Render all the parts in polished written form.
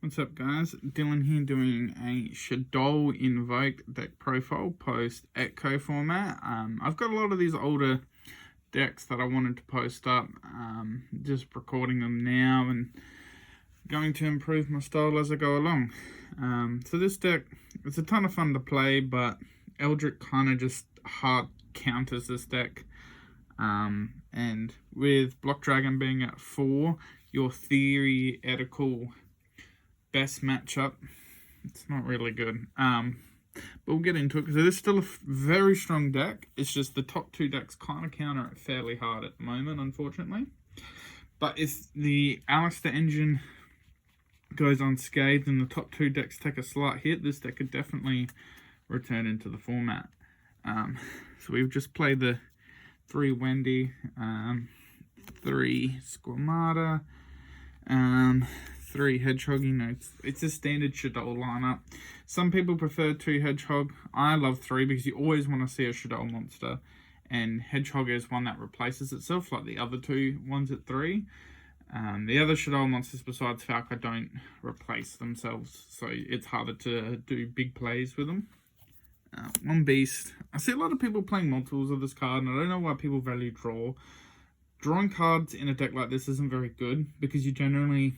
What's up, guys? Dylan here doing a Shaddoll Invoked deck profile post Echo format. I've got a lot of these older decks that I wanted to post up, just recording them now and going to improve my style as I go along. So this deck, it's a ton of fun to play, but Eldritch kind of just hard counters this deck. And with Block Dragon being at 4, your theoretical best matchup, it's not really good. But we'll get into it because it is still a very strong deck. It's just the top 2 decks kind of counter it fairly hard at the moment, unfortunately. But if the Alistair engine goes unscathed and the top 2 decks take a slight hit, this deck could definitely return into the format. So we've just played the 3 Wendy, 3 Squamata, 3 Hedgehog. You know, it's a standard Shaddoll lineup. Some people prefer 2 Hedgehog. I love 3 because you always want to see a Shaddoll monster, and Hedgehog is one that replaces itself, like the other 2 ones at 3. The other Shaddoll monsters besides Falco don't replace themselves, so it's harder to do big plays with them. 1 Beast. I see a lot of people playing multiples of this card, and I don't know why people value draw. Drawing cards in a deck like this isn't very good because you generally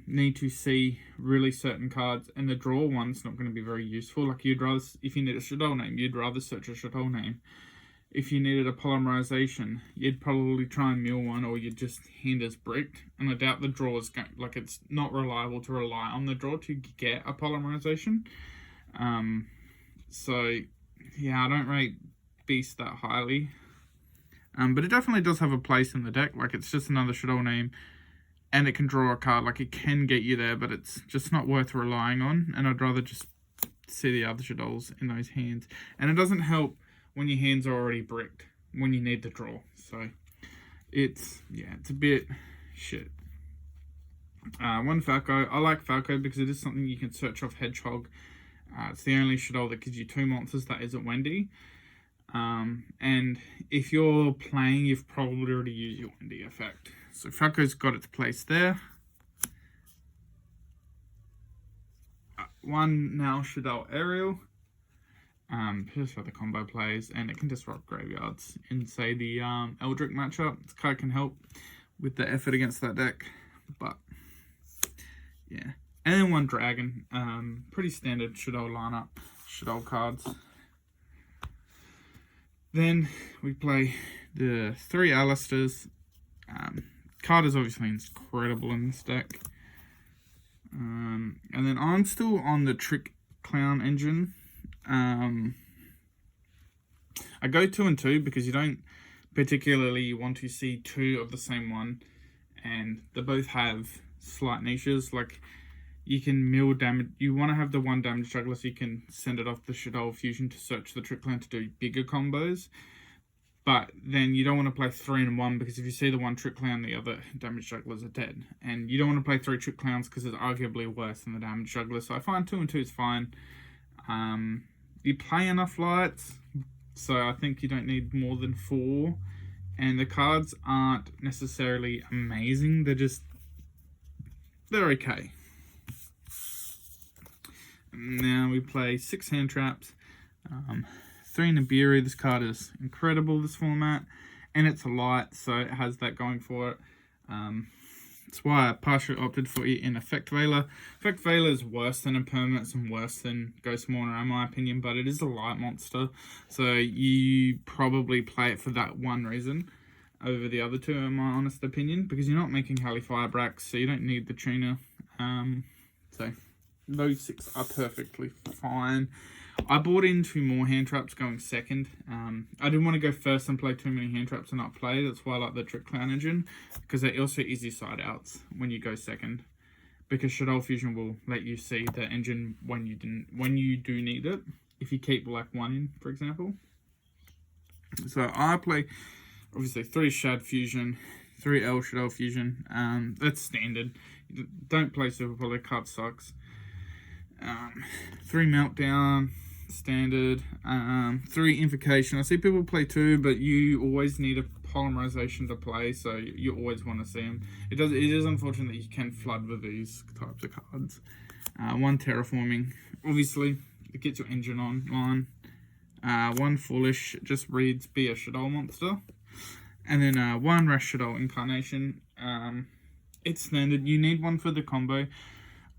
need to see really certain cards, and the draw one's not going to be very useful. Like, you'd rather, if you need a Shaddoll name, you'd rather search a Shaddoll name. If you needed a polymerization, you'd probably try and mill one, or you'd just hand as bricked. And I doubt the draw is going, like, it's not reliable to rely on the draw to get a polymerization. So yeah, I don't rate Beast that highly. But it definitely does have a place in the deck. Like, it's just another Shaddoll name, and it can draw a card. Like, it can get you there, but it's just not worth relying on. And I'd rather just see the other Shadolls in those hands. And it doesn't help when your hands are already bricked when you need the draw. So it's a bit shit. 1 Falco. I like Falco because it is something you can search off Hedgehog. It's the only Shaddoll that gives you 2 monsters that isn't Wendy. And if you're playing, you've probably already used your Wendy effect. So Falco's got its place there. 1 now Shaddoll Aerial. Just for the combo plays, and it can disrupt graveyards in, say, the Eldritch matchup. This card can help with the effort against that deck, but yeah. And then 1 Dragon, pretty standard Shaddoll lineup, Shaddoll cards. Then we play the 3 Alistairs. Card is obviously incredible in this deck. And then I'm still on the Trick Clown engine. I go 2 and 2 because you don't particularly want to see 2 of the same one, and they both have slight niches. Like, you can mill damage. You want to have the 1 damage juggler so you can send it off the Shaddoll Fusion to search the Trick Clown to do bigger combos. But then you don't want to play 3 and 1 because if you see the 1 Trick Clown, the other damage jugglers are dead. And you don't want to play 3 Trick Clowns because it's arguably worse than the damage juggler. So I find 2 and 2 is fine. You play enough lights, so I think you don't need more than 4. And the cards aren't necessarily amazing. They're okay. Now we play 6 Hand Traps. 3 Nibiru. This card is incredible, this format. And it's a light, so it has that going for it. That's why I partially opted for it in Effect Veiler. Effect Veiler is worse than Impermanence and worse than Ghost Mourner, in my opinion, but it is a light monster. So you probably play it for that one reason over the other 2, in my honest opinion, because you're not making Halley Firebrax, so you don't need the tuner. So those 6 are perfectly fine. I bought in 2 more hand traps going second. I didn't want to go first and play too many hand traps and not play. That's why I like the Trick Clown engine, because they're also easy side outs when you go second. Because Shaddoll Fusion will let you see the engine when you do need it. If you keep like 1 in, for example. So I play obviously 3 Shad Fusion, 3 L Shaddoll Fusion. That's standard. Don't play Super Poly, card sucks. 3 Meltdown, standard. 3 Invocation. I see people play 2, but you always need a polymerization to play, so you always want to see them. It is unfortunate that you can flood with these types of cards. One terraforming, obviously it gets your engine online. One foolish, just reads be a Shaddoll monster, and then one rash Shaddoll incarnation. It's standard. You need one for the combo.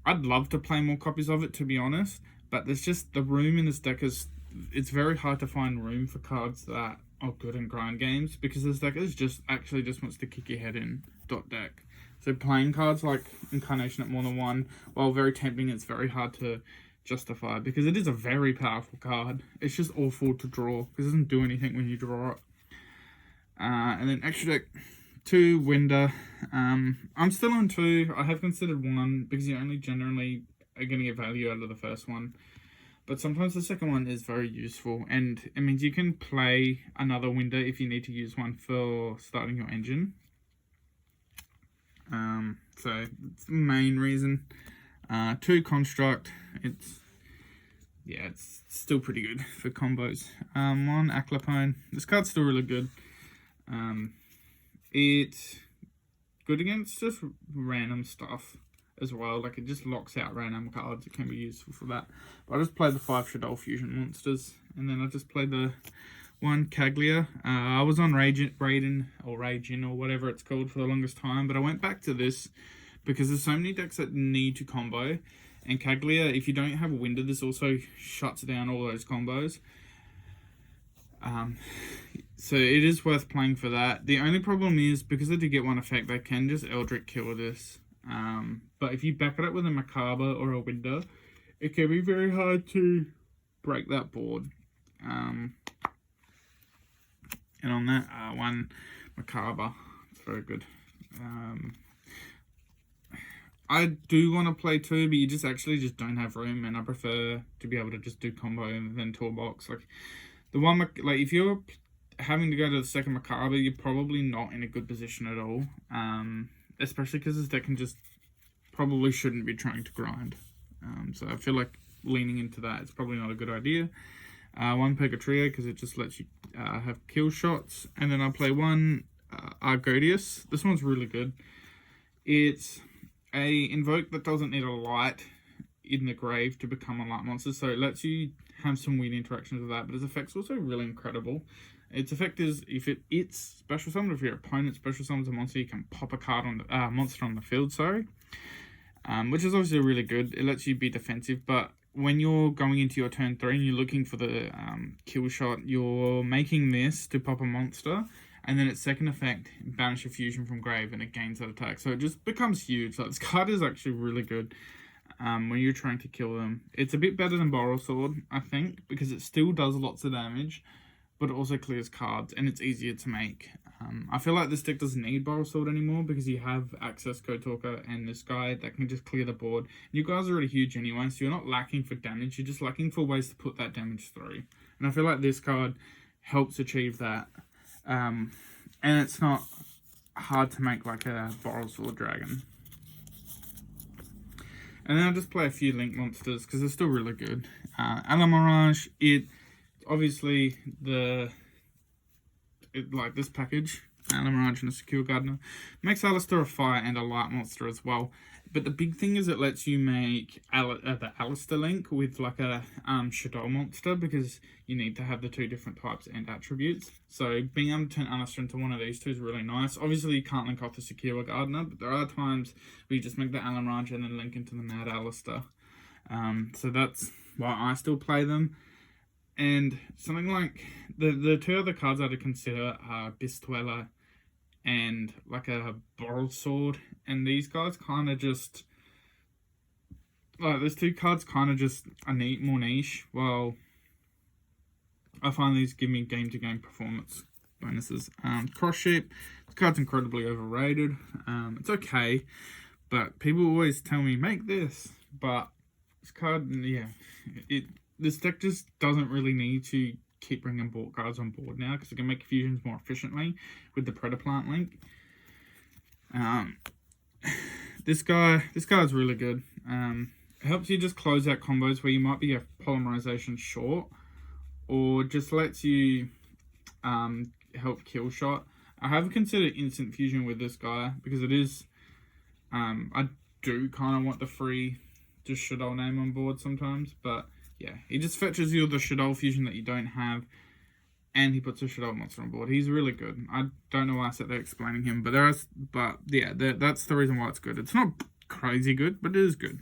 I'd love to play more copies of it, to be honest, but there's just the room in this deck is, it's very hard to find room for cards that are good in grind games, because this deck is just wants to kick your head in deck. So playing cards like Incarnation at more than one, while very tempting, it's very hard to justify, because it is a very powerful card. It's just awful to draw, because it doesn't do anything when you draw it. And then extra deck, 2 Winder. I'm still on 2. I have considered 1, because you only generally are going to get value out of the first one. But sometimes the second one is very useful, and it means you can play another Winder if you need to use one for starting your engine. So it's the main reason. 2 Construct. It's still pretty good for combos. 1 Aclapone. This card's still really good. It's good against just random stuff as well. Like, it just locks out random cards. It can be useful for that. But I just played the 5 Shaddoll Fusion monsters, and then I just played the 1 Kaglia. I was on Raiden or whatever it's called for the longest time, but I went back to this because there's so many decks that need to combo, and Kaglia, if you don't have a Winder, this also shuts down all those combos. So it is worth playing for that. The only problem is, because they do get one effect, they can just Eldritch kill this. But if you back it up with a Macabre or a Winder, it can be very hard to break that board. And on that, 1 Macabre, it's very good. I do want to play 2, but you just don't have room, and I prefer to be able to just do combo than toolbox. Like, the one, like, if you're having to go to the second Macabre, you're probably not in a good position at all. Especially because this deck probably shouldn't be trying to grind. So I feel like leaning into that is probably not a good idea. 1 Purgatrio, because it just lets you have kill shots. And then I'll play 1 Argodius. This one's really good. It's a invoke that doesn't need a light in the grave to become a light monster, so it lets you have some weird interactions with that, but its effect's also really incredible. Its effect is, if it's special summoned, if your opponent special summons a monster, you can pop a card on the monster on the field, which is obviously really good. It lets you be defensive, but when you're going into your turn 3 and you're looking for the kill shot, you're making this to pop a monster, and then its second effect, banish a fusion from grave, and it gains that attack. So it just becomes huge. Like, this card is actually really good when you're trying to kill them. It's a bit better than Borrow Sword, I think, because it still does lots of damage, but it also clears cards, and it's easier to make. I feel like this deck doesn't need Borrow Sword anymore, because you have Access Code Talker and this guy that can just clear the board. You guys are already huge anyway, so you're not lacking for damage, you're just lacking for ways to put that damage through. And I feel like this card helps achieve that. And it's not hard to make like a Borrow Sword Dragon. And then I'll just play a few Link monsters, because they're still really good. Alamirage, obviously like this package, Alamirage and a Secure Gardener, makes Alistair a fire and a light monster as well. But the big thing is it lets you make the Alistair link with like a Shaddoll monster, because you need to have the 2 different types and attributes. So being able to turn Alistair into one of these 2 is really nice. Obviously you can't link off the Secure Gardener, but there are times where you just make the Alamirage and then link into the Mad Alistair. So that's why I still play them. And something like the 2 other cards I'd consider are Abyss Dweller and like a Borrowed Sword, and these guys kind of just, like, those 2 cards kind of just are more niche. Well, I find these give me game-to-game performance bonuses. Cross Sheep, this card's incredibly overrated. It's okay, but people always tell me, make this, but this card, yeah, this deck just doesn't really need to keep bringing cards on board now, because it can make fusions more efficiently with the Predaplant link. This guy's really good. It helps you just close out combos where you might be a polymerization short, or just lets you help kill shot. I have considered instant fusion with this guy because it is, I do kind of want the free just Shaddoll name on board sometimes, but yeah, he just fetches you the Shaddoll fusion that you don't have, and he puts a Shaddoll monster on board. He's really good. I don't know why I sat there explaining him, but that's the reason why it's good. It's not crazy good, but it is good.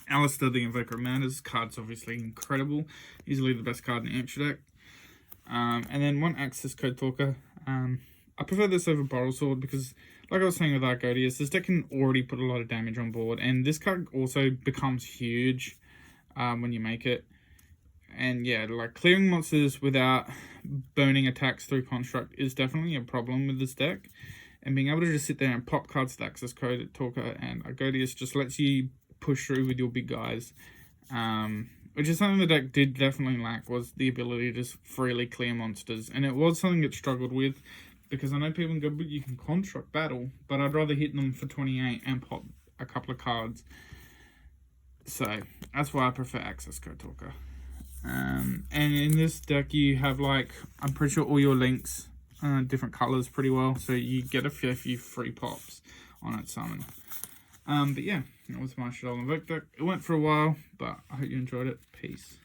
Alistair the Invoker of Madness card's obviously incredible. Easily the best card in the extra deck. And then one Access Code Talker. I prefer this over Boral Sword because, like I was saying with Argodius, this deck can already put a lot of damage on board, and this card also becomes huge when you make it. And yeah, like clearing monsters without burning attacks through construct is definitely a problem with this deck. And being able to just sit there and pop cards to Access Code Talker and Argodius just lets you push through with your big guys. Which is something the deck did definitely lack, was the ability to just freely clear monsters. And it was something it struggled with, because I know people can go, but you can construct battle, but I'd rather hit them for 28 and pop a couple of cards. So that's why I prefer Access Code Talker. And in this deck you have, like, I'm pretty sure all your links different colours pretty well, so you get a few free pops on its summon. But yeah, that was my Shaddoll Invoked deck. It went for a while, but I hope you enjoyed it. Peace.